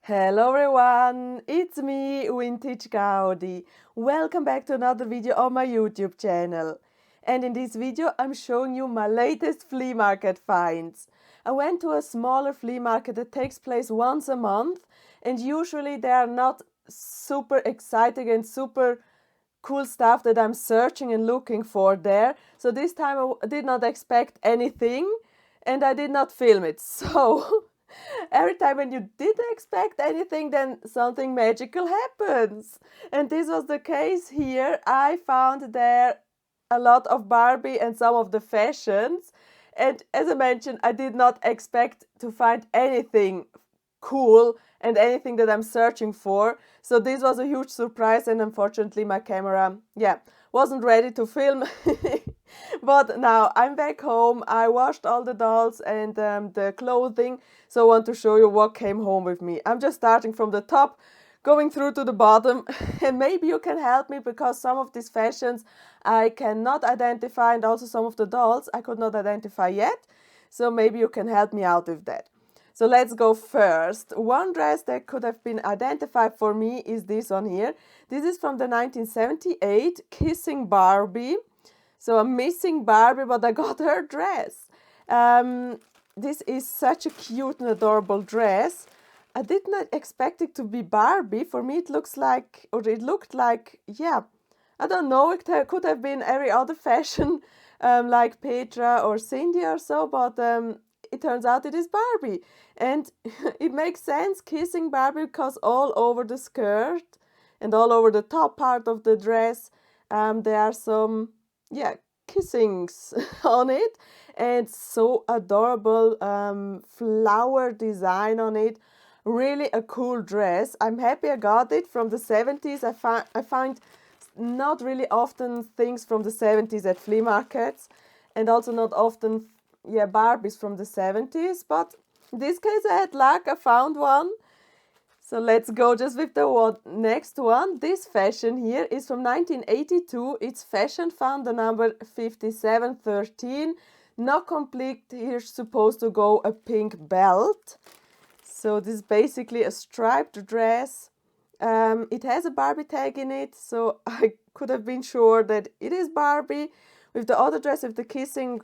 Hello everyone, it's me, Vintage Gaudi. Welcome back to another video on my YouTube channel. And in this video I'm showing you my latest flea market finds. I went to a smaller flea market that takes place once a month, and usually they are not super exciting and super cool stuff that I'm searching and looking for there. So this time I did not expect anything and I did not film it. So every time when you didn't expect anything, then something magical happens. And this was the case here. I found there a lot of Barbie and some of the fashions. And as I mentioned, I did not expect to find anything cool and anything that I'm searching for. So this was a huge surprise, and unfortunately my camera, wasn't ready to film. But now I'm back home. I washed all the dolls and the clothing, so I want to show you what came home with me. I'm just starting from the top, going through to the bottom, and maybe you can help me because some of these fashions I cannot identify, and also some of the dolls I could not identify yet. So maybe you can help me out with that. So let's go first. One dress that could have been identified for me is this one here. This is from the 1978 Kissing Barbie. So I'm missing Barbie, but I got her dress. This is such a cute and adorable dress. I did not expect it to be Barbie. For me it looks like, or it looked like, I don't know, it could have been every other fashion, like Petra or Cindy or so, but it turns out it is Barbie. And it makes sense, Kissing Barbie, because all over the skirt and all over the top part of the dress there are some kissings on it, and so adorable flower design on it. Really a cool dress. I'm happy I got it from the 70s. I find not really often things from the 70s at flea markets, and also not often Barbies from the 70s, but in this case I had luck, I found one. So let's go just with the next one. This fashion here is from 1982. It's Fashion Fun, the number 5713. Not complete, here's supposed to go a pink belt. So this is basically a striped dress. It has a Barbie tag in it, so I could have been sure that it is Barbie. With the other dress, with the Kissing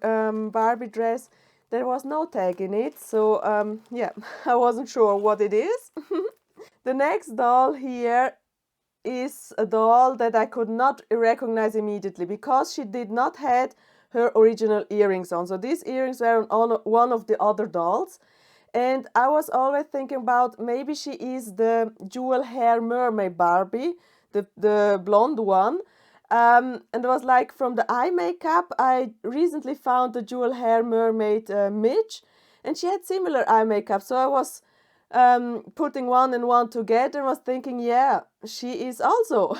Barbie dress, there was no tag in it, so I wasn't sure what it is. The next doll here is a doll that I could not recognize immediately because she did not have her original earrings on. So these earrings were on one of the other dolls. And I was always thinking about maybe she is the jewel hair mermaid Barbie, the blonde one. And it was like from the eye makeup, I recently found the jewel hair mermaid Midge, and she had similar eye makeup. So I was putting one and one together and was thinking, yeah, she is also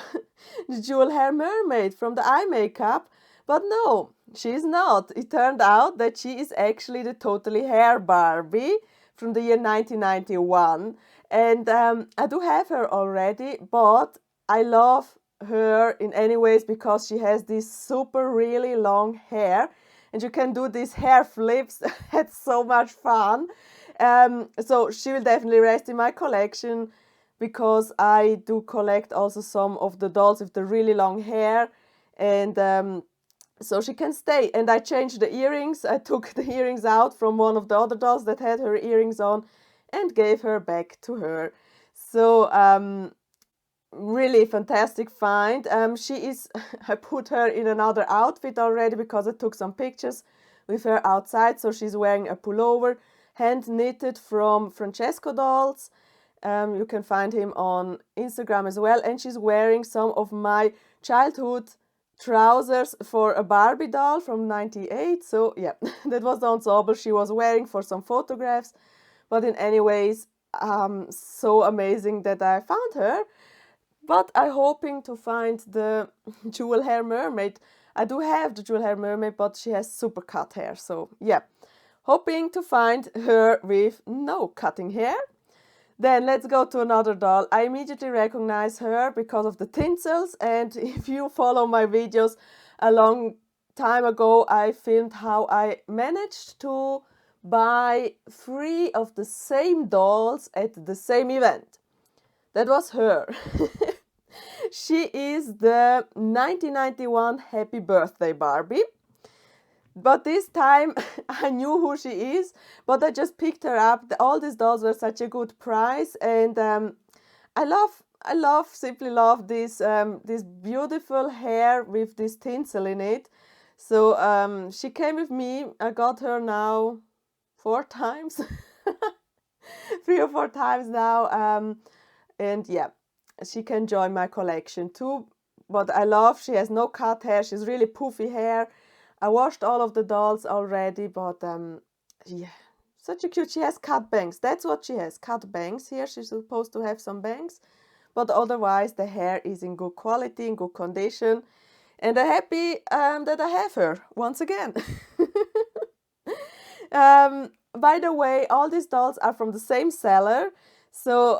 the jewel hair mermaid from the eye makeup. But no, she is not. It turned out that she is actually the totally hair Barbie from the year 1991. And I do have her already, but I love her in any ways because she has this super really long hair and you can do these hair flips. It's so much fun. So she will definitely rest in my collection because I do collect also some of the dolls with the really long hair, and so she can stay. And I changed the earrings. I took the earrings out from one of the other dolls that had her earrings on and gave her back to her. So really fantastic find. She is, I put her in another outfit already because I took some pictures with her outside. So she's wearing a pullover, hand knitted from Francesco Dolls. You can find him on Instagram as well. And she's wearing some of my childhood trousers for a Barbie doll from 98. So yeah, that was the ensemble she was wearing for some photographs. But in any ways, so amazing that I found her. But I'm hoping to find the jewel hair mermaid. I do have the jewel hair mermaid, but she has super cut hair. So yeah, hoping to find her with no cutting hair. Then let's go to another doll. I immediately recognize her because of the tinsels, and if you follow my videos, a long time ago I filmed how I managed to buy 3 of the same dolls at the same event. That was her. She is the 1991 Happy Birthday Barbie. But this time I knew who she is, but I just picked her up. All these dolls were such a good price, and simply love this beautiful hair with this tinsel in it. So she came with me. I got her now 4 times, 3 or 4 times now, and yeah, she can join my collection too. But I love, she has no cut hair. She's really poofy hair. I washed all of the dolls already, but yeah, such a cute. She has cut bangs. That's what she has, cut bangs here. She's supposed to have some bangs, but otherwise the hair is in good quality, in good condition, and I'm happy that I have her once again. By the way, all these dolls are from the same seller. So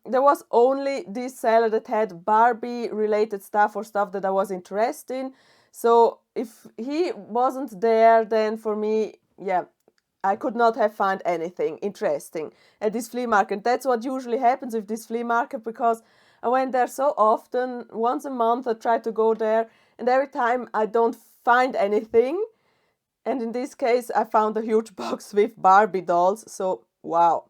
there was only this seller that had Barbie related stuff or stuff that I was interested in. So if he wasn't there, then for me, yeah, I could not have found anything interesting at this flea market. That's what usually happens with this flea market, because I went there so often. Once a month I try to go there, and every time I don't find anything. And in this case I found a huge box with Barbie dolls. So wow,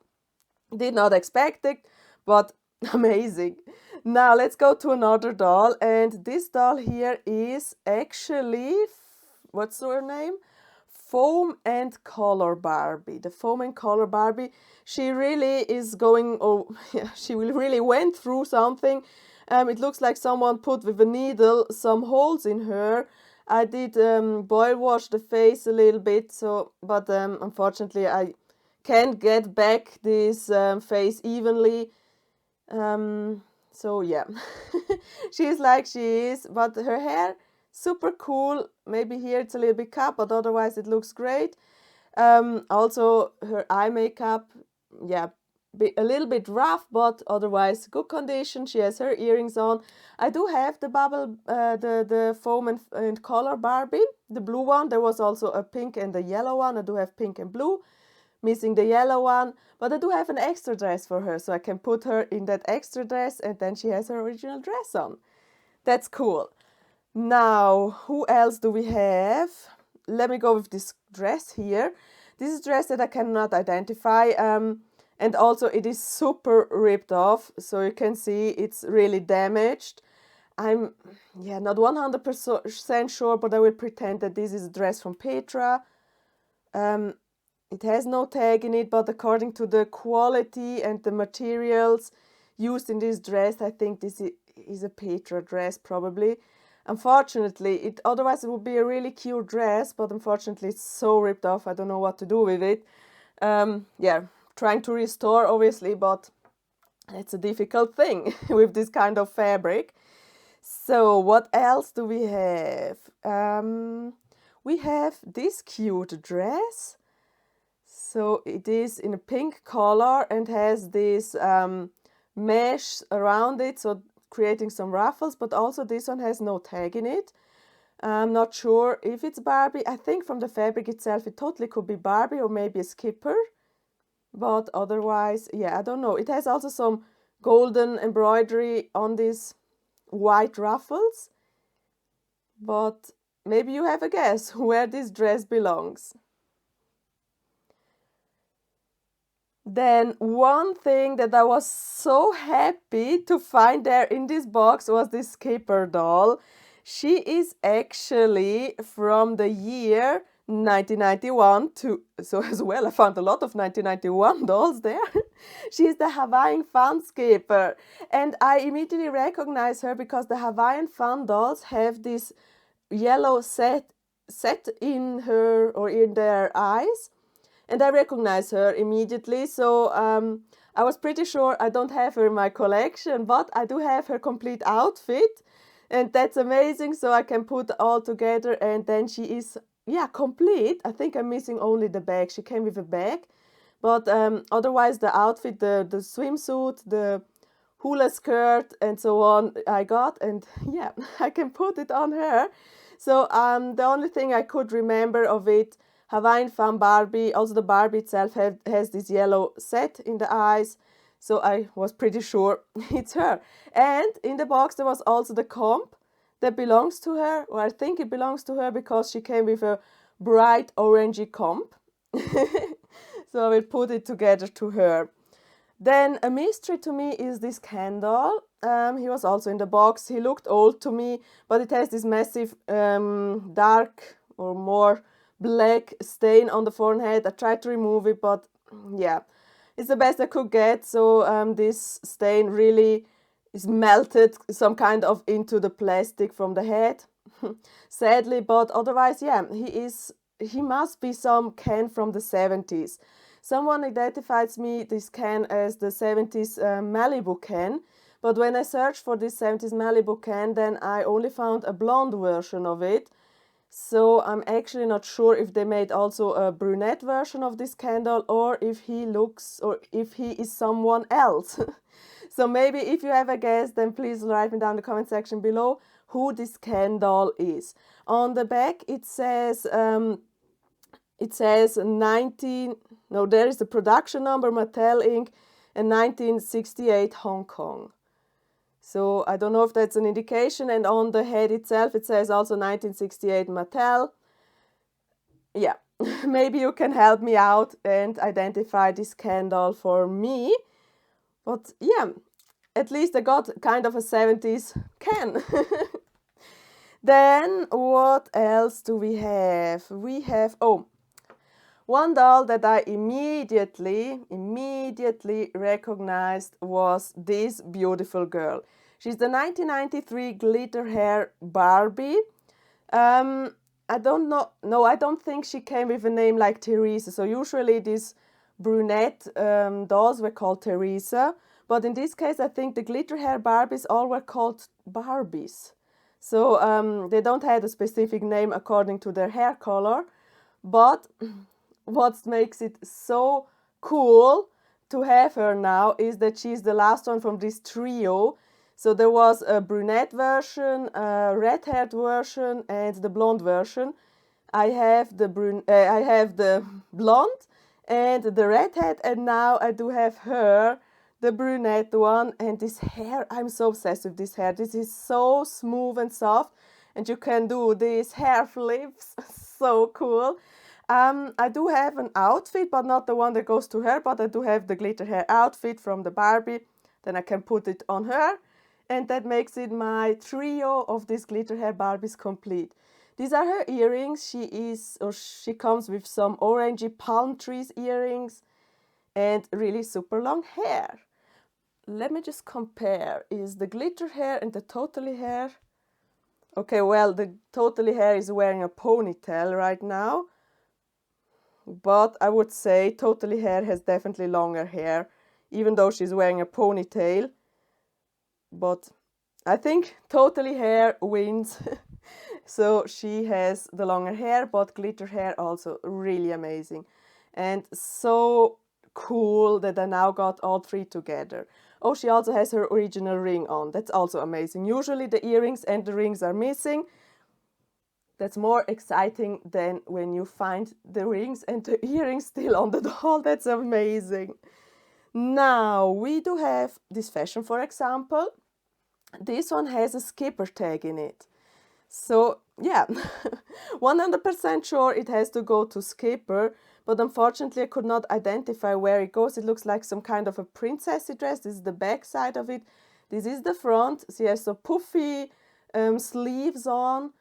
did not expect it, but amazing. Now let's go to another doll, and this doll here is actually, what's her name? Foam and Color Barbie. The Foam and Color Barbie. She really is going, oh yeah, she really went through something. It looks like someone put with a needle some holes in her. I did boil wash the face a little bit, so but unfortunately I can't get back this face evenly. So yeah, she's like she is, but her hair super cool. Maybe here it's a little bit cut, but otherwise it looks great. Also her eye makeup, yeah, a little bit rough, but otherwise good condition. She has her earrings on. I do have the bubble, the Foam and Color Barbie, the blue one. There was also a pink and a yellow one. I do have pink and blue, missing the yellow one, but I do have an extra dress for her, so I can put her in that extra dress, and then she has her original dress on. That's cool. Now, who else do we have? Let me go with this dress here. This is a dress that I cannot identify, and also it is super ripped off, so you can see it's really damaged. I'm not 100% sure, but I will pretend that this is a dress from Petra. It has no tag in it, but according to the quality and the materials used in this dress, I think this is a Petra dress probably. Unfortunately, otherwise it would be a really cute dress, but unfortunately it's so ripped off, I don't know what to do with it. Yeah, trying to restore obviously, but it's a difficult thing with this kind of fabric. So what else do we have? We have this cute dress. So it is in a pink color and has this mesh around it, so creating some ruffles, but also this one has no tag in it. I'm not sure if it's Barbie. I think from the fabric itself it totally could be Barbie or maybe a skipper, but otherwise, yeah, I don't know. It has also some golden embroidery on these white ruffles, but maybe you have a guess where this dress belongs. Then one thing that I was so happy to find there in this box was this Skipper doll. She is actually from the year 1991 so as well I found a lot of 1991 dolls there. She's the Hawaiian Fun Skipper, and I immediately recognize her because the Hawaiian Fun dolls have this yellow set in her or in their eyes. And I recognize her immediately, so I was pretty sure I don't have her in my collection, but I do have her complete outfit, and that's amazing, so I can put all together, and then she is, yeah, complete. I think I'm missing only the bag. She came with a bag, but otherwise the outfit, the swimsuit, the hula skirt, and so on, I got, and yeah, I can put it on her. So the only thing I could remember of it, Hawaiian Fun Barbie. Also the Barbie itself has this yellow set in the eyes. So I was pretty sure it's her. And in the box there was also the comb that belongs to her. Or I think it belongs to her because she came with a bright orangey comb. So I will put it together to her. Then a mystery to me is this candle. He was also in the box. He looked old to me, but it has this massive dark or more black stain on the forehead. I tried to remove it, but yeah, it's the best I could get. So this stain really is melted some kind of into the plastic from the head. Sadly, but otherwise, yeah, he must be some can from the 70s. Someone identifies me this can as the 70s Malibu can, but when I searched for this 70s Malibu can, then I only found a blonde version of it. So I'm actually not sure if they made also a brunette version of this candle, or if he is someone else. So maybe if you have a guess, then please write me down in the comment section below who this candle is. On the back it says 19, no, there is the production number, Mattel Inc., and 1968 Hong Kong. So I don't know if that's an indication. And on the head itself it says also 1968 Mattel. Yeah, maybe you can help me out and identify this candle for me. But yeah, at least I got kind of a 70s can. Then what else do we have? We have, oh, one doll that I immediately recognized was this beautiful girl. She's the 1993 glitter hair Barbie. I don't know, no, I don't think she came with a name like Teresa. So usually these brunette dolls were called Teresa. But in this case, I think the glitter hair Barbies all were called Barbies. So they don't have a specific name according to their hair color. But what makes it so cool to have her now is that she's the last one from this trio. So there was a brunette version, a red-haired version, and the blonde version. I have the blonde and the redhead, and now I do have her, the brunette one. And this hair, I'm so obsessed with this hair. This is so smooth and soft, and you can do these hair flips. So cool. I do have an outfit, but not the one that goes to her, but I do have the glitter hair outfit from the Barbie. Then I can put it on her, and that makes it my trio of these glitter hair Barbies complete. These are her earrings. She comes with some orangey palm trees earrings and really super long hair. Let me just compare. Is the glitter hair and the totally hair? Okay, well, the totally hair is wearing a ponytail right now. But I would say Totally Hair has definitely longer hair, even though she's wearing a ponytail. But I think Totally Hair wins. So she has the longer hair, but glitter hair also really amazing. And so cool that I now got all three together. Oh, she also has her original ring on. That's also amazing. Usually the earrings and the rings are missing. That's more exciting than when you find the rings and the earrings still on the doll. That's amazing. Now, we do have this fashion, for example. This one has a skipper tag in it. So, yeah, 100% sure it has to go to skipper, but unfortunately I could not identify where it goes. It looks like some kind of a princessy dress. This is the back side of it. This is the front. She has some puffy sleeves on.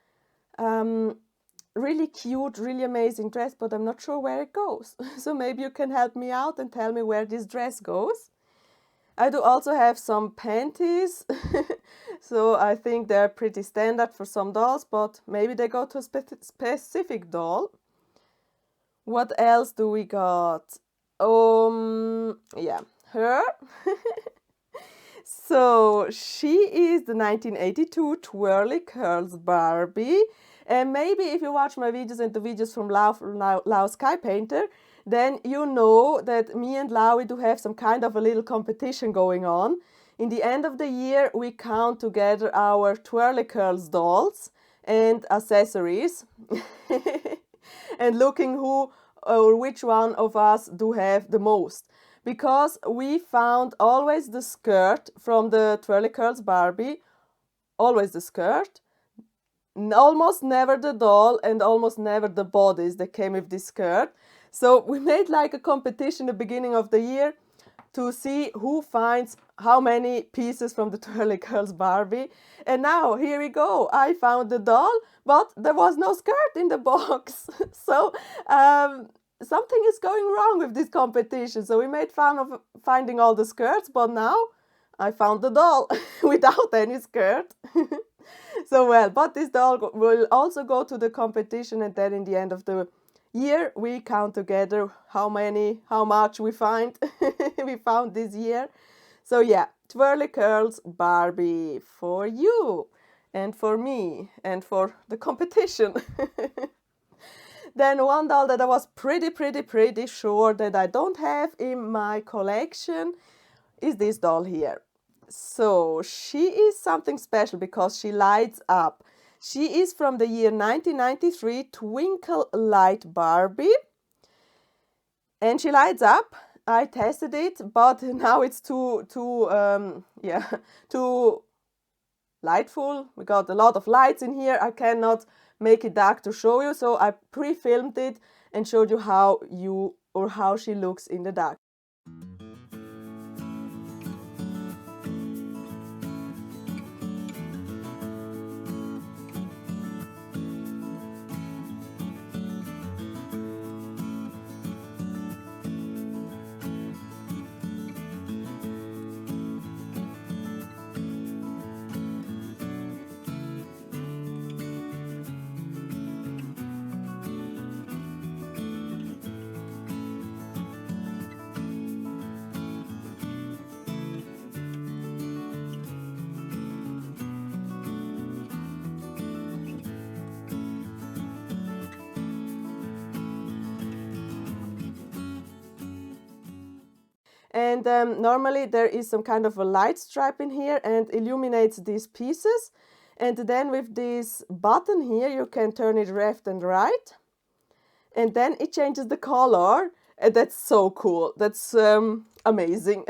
Really cute, really amazing dress, but I'm not sure where it goes. So maybe you can help me out and tell me where this dress goes. I do also have some panties. So I think they're pretty standard for some dolls, but maybe they go to a specific doll. What else do we got? Yeah, her. So she is the 1982 Twirly Curls Barbie. And maybe if you watch my videos and the videos from Lau Sky Painter, then you know that me and Lau, we do have some kind of a little competition going on. In the end of the year, we count together our Twirly Curls dolls and accessories. and looking who or which one of us do have the most. Because we found always the skirt from the Twirly Curls Barbie, always the skirt, almost never the doll, and almost never the bodies that came with this skirt. So we made like a competition at the beginning of the year to see who finds how many pieces from the Twirly Curls Barbie. And now here we go. I found the doll, but there was no skirt in the box. So something is going wrong with this competition. So we made fun of finding all the skirts, but now I found the doll without any skirt. So well, but this doll will also go to the competition, and then in the end of the year we count together how much we found this year. So yeah, Twirly Curls Barbie for you and for me and for the competition. Then one doll that I was pretty sure that I don't have in my collection is this doll here. So she is something special because she lights up. She is from the year 1993 Twinkle Light Barbie, and she lights up. I tested it, but now it's too lightful. We got a lot of lights in here. I cannot make it dark to show you, so I pre-filmed it and showed you how she looks in the dark. And normally there is some kind of a light stripe in here and illuminates these pieces. And then with this button here, you can turn it left and right. And then it changes the color. And that's so cool. That's amazing.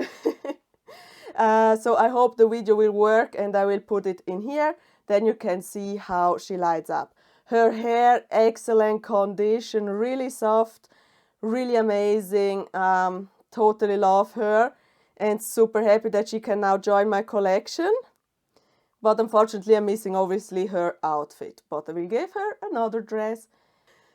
So I hope the video will work, and I will put it in here. Then you can see how she lights up. Her hair, excellent condition, really soft, really amazing. Totally love her and super happy that she can now join my collection. But unfortunately I'm missing obviously her outfit, but I will give her another dress.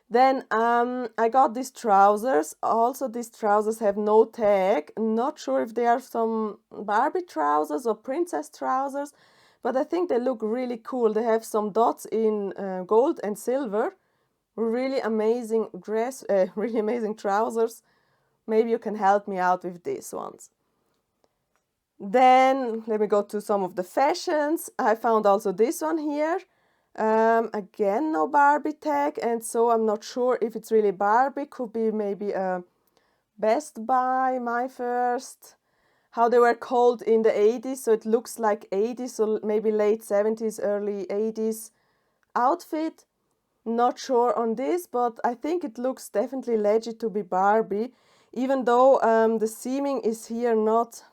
Then I got these trousers. Also these trousers have no tag. Not sure if they are some Barbie trousers or princess trousers, but I think they look really cool. They have some dots in gold and silver. Really amazing dress, really amazing trousers. Maybe you can help me out with these ones. Then let me go to some of the fashions. I found also this one here. Again, no Barbie tag, and so I'm not sure if it's really Barbie. Could be maybe a Best Buy, My First, how they were called in the 80s. So it looks like 80s, so maybe late 70s, early 80s outfit. Not sure on this, but I think it looks definitely legit to be Barbie. Even though the seaming is here not...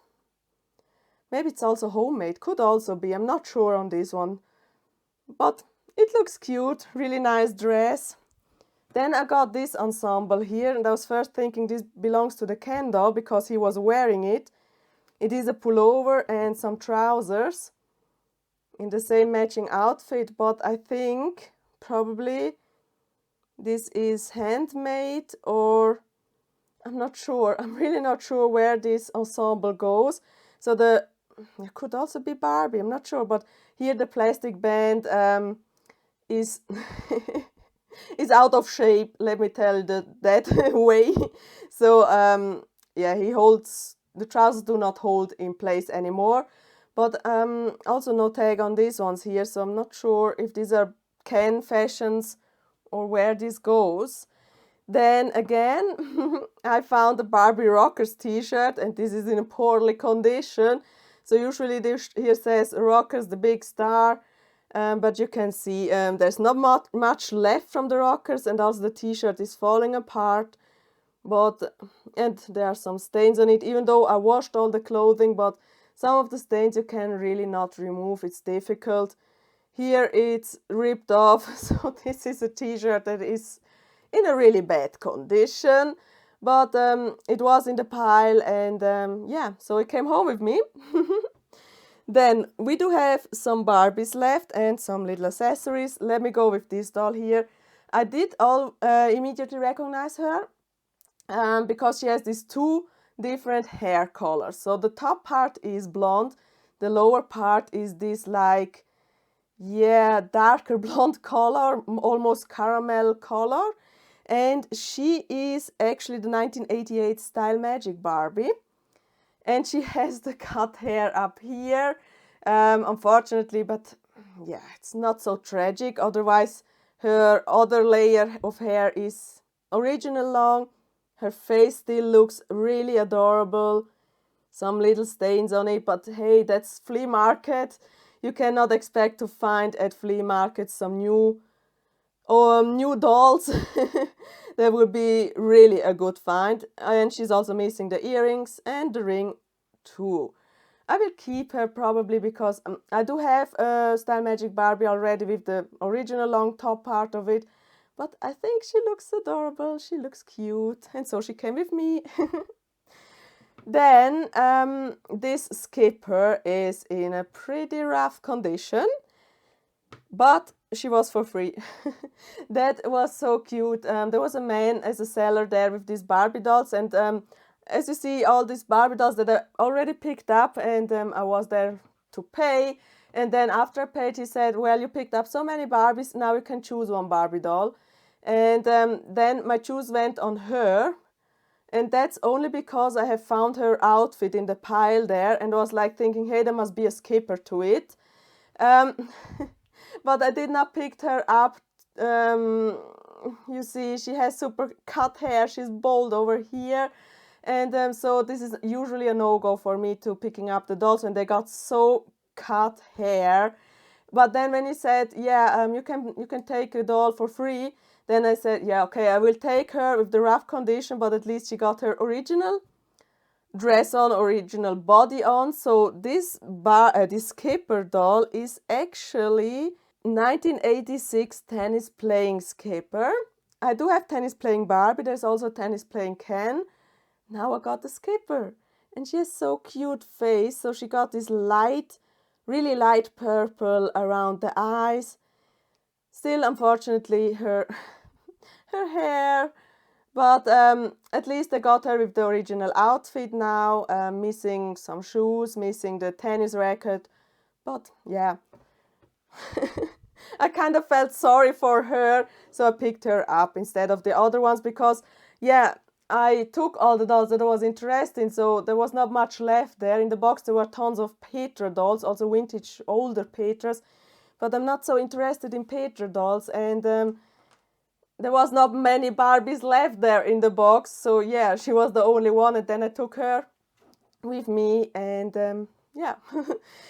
Maybe it's also homemade, could also be, I'm not sure on this one. But it looks cute, really nice dress. Then I got this ensemble here, and I was first thinking this belongs to the Ken doll because he was wearing it. It is a pullover and some trousers in the same matching outfit, but I think probably this is handmade, or... I'm not sure. I'm really not sure where this ensemble goes. So it could also be Barbie. I'm not sure. But here the plastic band is is out of shape. Let me tell you that way. So yeah, the trousers do not hold in place anymore. But also no tag on these ones here. So I'm not sure if these are Ken fashions or where this goes. Then again, I found a Barbie Rockers t-shirt, and this is in a poorly condition. So usually this here says Rockers, the big star. but you can see there's not much left from the rockers, and also the t-shirt is falling apart. And there are some stains on it, even though I washed all the clothing, but some of the stains you can really not remove. It's difficult. Here it's ripped off, so this is a t-shirt that is in a really bad condition, but it was in the pile, and yeah, so it came home with me. Then we do have some Barbies left and some little accessories. Let me go with this doll here. I did immediately recognize her because she has these two different hair colors. So the top part is blonde, the lower part is this like, yeah, darker blonde color, almost caramel color. And she is actually the 1988 Style Magic Barbie. And she has the cut hair up here, unfortunately, but yeah, it's not so tragic. Otherwise, her other layer of hair is original long. Her face still looks really adorable. Some little stains on it, but hey, that's flea market. You cannot expect to find at flea markets some new dolls. That would be really a good find. And she's also missing the earrings and the ring too. I will keep her probably because I do have a Style Magic Barbie already with the original long top part of it. But I think she looks adorable, she looks cute, and so she came with me. Then this skipper is in a pretty rough condition, but she was for free. That was so cute. There was a man as a seller there with these Barbie dolls, and as you see, all these Barbie dolls that I already picked up, and I was there to pay. And then after I paid, he said, well, you picked up so many Barbies, now you can choose one Barbie doll. And then my choice went on her, and that's only because I have found her outfit in the pile there and was like thinking, hey, there must be a skipper to it. But I did not pick her up. You see, she has super cut hair, she's bald over here. And so this is usually a no-go for me to picking up the dolls when they got so cut hair. But then when he said, yeah, you can take a doll for free, then I said, yeah, okay, I will take her with the rough condition, but at least she got her original dress on, original body on. So this skipper doll is actually 1986 tennis playing skipper. I do have tennis playing Barbie, there's also tennis playing Ken. Now I got the skipper, and she has so cute face. So she got this light, really light purple around the eyes. Still, unfortunately, her hair, but at least I got her with the original outfit now, missing some shoes, missing the tennis racket, but yeah. I kind of felt sorry for her, so I picked her up instead of the other ones because, yeah, I took all the dolls that I was interested in, so there was not much left there. In the box there were tons of Petra dolls, also vintage older Petras, but I'm not so interested in Petra dolls, and there was not many Barbies left there in the box, so yeah, she was the only one, and then I took her with me, and yeah,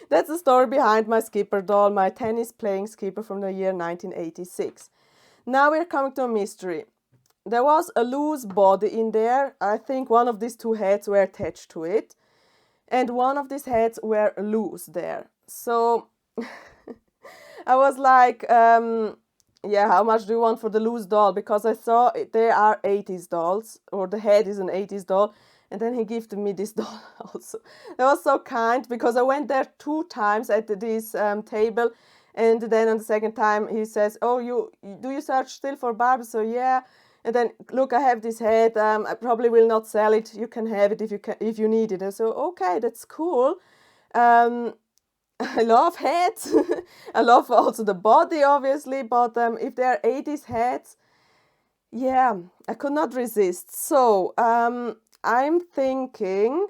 that's the story behind my skipper doll, my tennis playing skipper from the year 1986. Now we're coming to a mystery. There was a loose body in there. I think one of these two heads were attached to it, and one of these heads were loose there. So I was like, yeah, how much do you want for the loose doll? Because I saw they are 80s dolls, or the head is an 80s doll. And then he gifted me this doll also. That was so kind, because I went there 2 times at this table. And then on the second time he says, oh, do you search still for Barbie? So yeah. And then, look, I have this head. I probably will not sell it. You can have it if you need it. So okay, that's cool. I love heads. I love also the body, obviously. But if they are 80s heads, yeah, I could not resist. So I'm thinking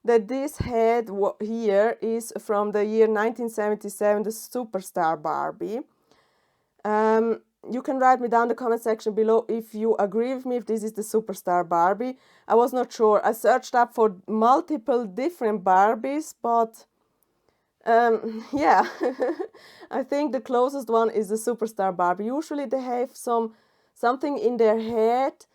that this head here is from the year 1977, the Superstar Barbie. You can write me down in the comment section below if you agree with me, if this is the Superstar Barbie. I was not sure. I searched up for multiple different Barbies, but Yeah, I think the closest one is the superstar Barbie. Usually they have something in their head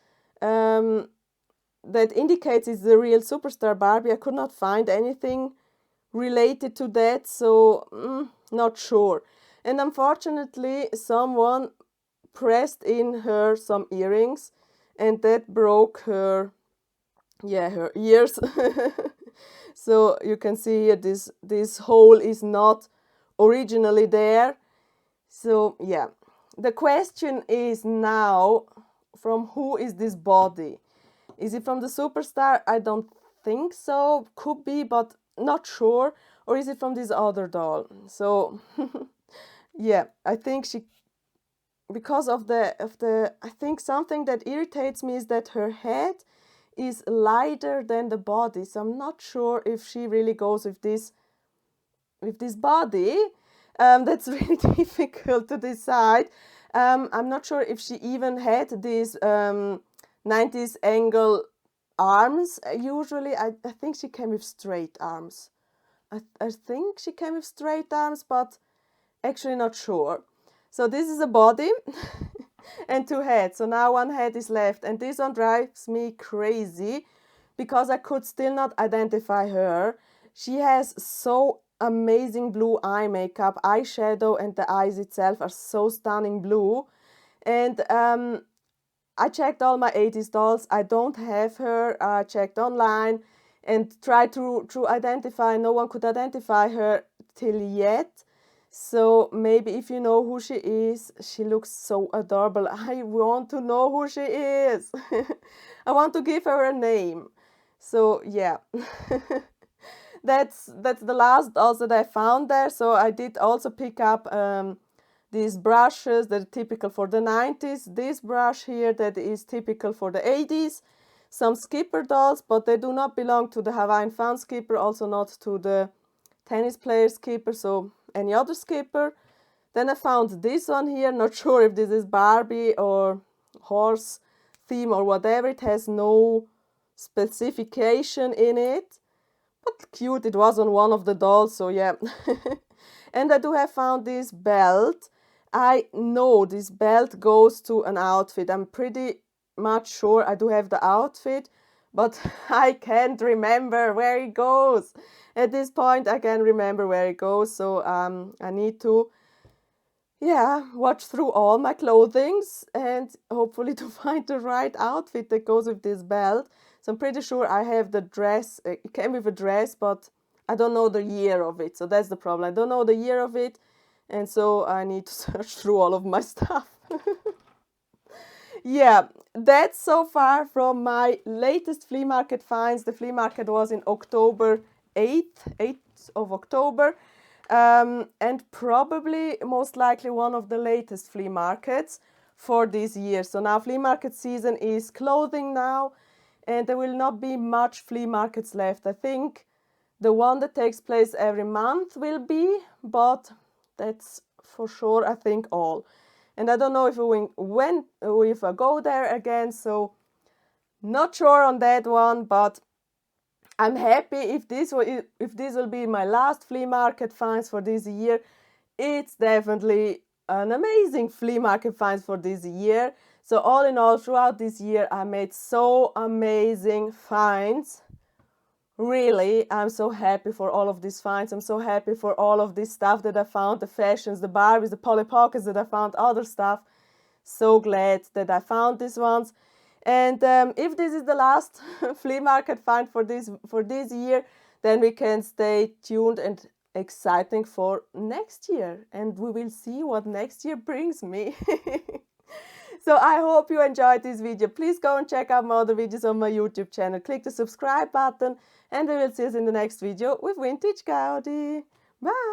that indicates it's the real superstar Barbie. I could not find anything related to that, so not sure. And unfortunately, someone pressed in her some earrings, and that broke her, yeah, her ears. So you can see here this hole is not originally there. So yeah, the question is now, from who is this body? Is it from the superstar? I don't think so. Could be, but not sure. Or is it from this other doll? So yeah, I think she, because of the I think something that irritates me is that her head is lighter than the body. So I'm not sure if she really goes with this body. That's really difficult to decide. I'm not sure if she even had these 90s angle arms. Usually, I think she came with straight arms. I think she came with straight arms, but actually not sure. So this is a body and two heads. So now one head is left, and this one drives me crazy because I could still not identify her. She has so amazing blue eye makeup, eyeshadow, and the eyes itself are so stunning blue. And I checked all my 80s dolls. I don't have her. I checked online and tried to identify. No one could identify her till yet. So maybe if you know who she is, she looks so adorable. I want to know who she is. I want to give her a name. So yeah. That's the last dolls that I found there. So I did also pick up these brushes that are typical for the 90s. This brush here that is typical for the 80s. Some skipper dolls, but they do not belong to the Hawaiian Fun skipper, also not to the tennis player skipper, so any other skipper. Then I found this one here, not sure if this is Barbie or horse theme or whatever. It has no specification in it, but cute. It was on one of the dolls, so yeah. And I do have found this belt. I know this belt goes to an outfit. I'm pretty much sure I do have the outfit, but I can't remember where it goes. At this point, I can't remember where it goes, so I need to, yeah, watch through all my clothings and hopefully to find the right outfit that goes with this belt. So I'm pretty sure I have the dress. It came with a dress, but I don't know the year of it. So that's the problem. I don't know the year of it, and so I need to search through all of my stuff. Yeah, that's so far from my latest flea market finds. The flea market was in October 8th of October. And probably most likely one of the latest flea markets for this year. So now flea market season is closing now, and there will not be much flea markets left. I think the one that takes place every month will be, but that's for sure, I think, all. And I don't know if I go there again, so not sure on that one, but I'm happy if this will be my last flea market finds for this year. It's definitely an amazing flea market finds for this year. So all in all, throughout this year, I made so amazing finds. Really, I'm so happy for all of these finds. I'm so happy for all of this stuff that I found, the fashions, the Barbies, the Polly Pockets that I found, other stuff. So glad that I found these ones. And if this is the last flea market find for this year, then we can stay tuned and exciting for next year. And we will see what next year brings me. So I hope you enjoyed this video. Please go and check out my other videos on my YouTube channel. Click the subscribe button, and we will see us in the next video with Vintage Gaudi. Bye!